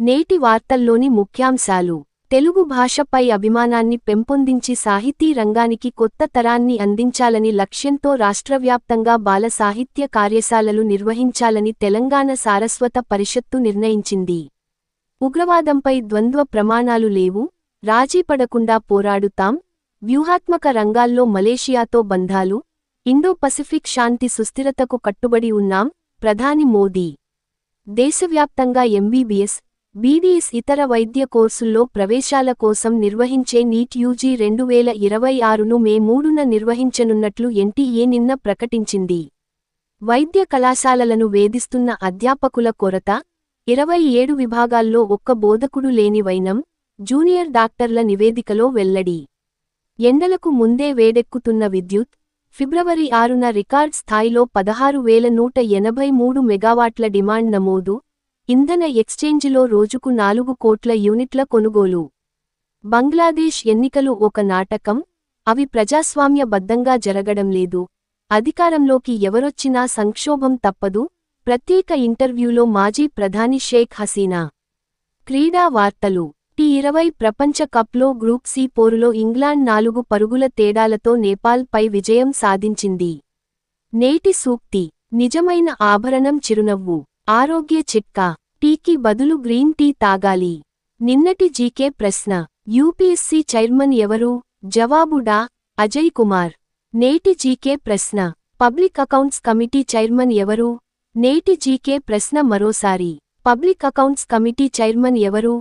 నేటి వార్తల్లోని ముఖ్యాంశాలు. తెలుగు భాషపై అభిమానాన్ని పెంపొందించి సాహితీ రంగానికి కొత్త తరాన్ని అందించాలని లక్ష్యంతో రాష్ట్రవ్యాప్తంగా బాల సాహిత్య కార్యశాలలు నిర్వహించాలని తెలంగాణ సారస్వత పరిషత్తు నిర్ణయించింది. ఉగ్రవాదంపై ద్వంద్వ ప్రమాణాలు లేవు, రాజీపడకుండా పోరాడుతాం, వ్యూహాత్మక రంగాల్లో మలేషియాతో బంధాలు, ఇండో-పసిఫిక్ శాంతి సుస్థిరతకు కట్టుబడి ఉన్నాం. ప్రధాని మోదీ దేశవ్యాప్తంగా ఎంబీబీఎస్, బీడీఎస్ ఇతర వైద్య కోర్సుల్లో ప్రవేశాల కోసం నిర్వహించే నీట్ యూజీ 2026ను మే 3న నిర్వహించనున్నట్లు ఎన్టీఏ నిన్న ప్రకటించింది. వైద్య కళాశాలలను వేధిస్తున్న అధ్యాపకుల కొరత, 27 విభాగాల్లో ఒక్క బోధకుడు లేని వైనం, జూనియర్ డాక్టర్ల నివేదికలో వెల్లడి. ఎండలకు ముందే వేడెక్కుతున్న విద్యుత్, ఫిబ్రవరి 6న రికార్డ్ స్థాయిలో 16,183 మెగావాట్ల డిమాండ్ నమోదు. ఇంధన ఎక్స్చేంజిలో రోజుకు 4 కోట్ల యూనిట్ల కొనుగోలు. బంగ్లాదేశ్ ఎన్నికలు ఒక నాటకం, అవి ప్రజాస్వామ్య బద్దంగా జరగడం లేదు, అధికారంలోకి ఎవరొచ్చినా సంక్షోభం తప్పదు. ప్రత్యేక ఇంటర్వ్యూలో మాజీ ప్రధాని షేక్ హసీనా. క్రీడా వార్తలు. టీ20 ప్రపంచ కప్లో గ్రూప్ సి పోరులో ఇంగ్లాండ్ 4 పరుగుల తేడాలతో నేపాల్పై విజయం సాధించింది. నేటి సూక్తి. నిజమైన ఆభరణం చిరునవ్వు. ఆరోగ్య చిట్కా. టీకి బదులు గ్రీన్ టీ తాగాలి. నిన్నటి జీకే ప్రశ్న. యూపీఎస్సీ చైర్మన్ ఎవరు? జవాబు డా. అజయ్ కుమార్. నేటి జీకే ప్రశ్న. పబ్లిక్ అకౌంట్స్ కమిటీ చైర్మన్ ఎవరు? నేటి జీకే ప్రశ్న మరోసారి. పబ్లిక్ అకౌంట్స్ కమిటీ చైర్మన్ ఎవరు?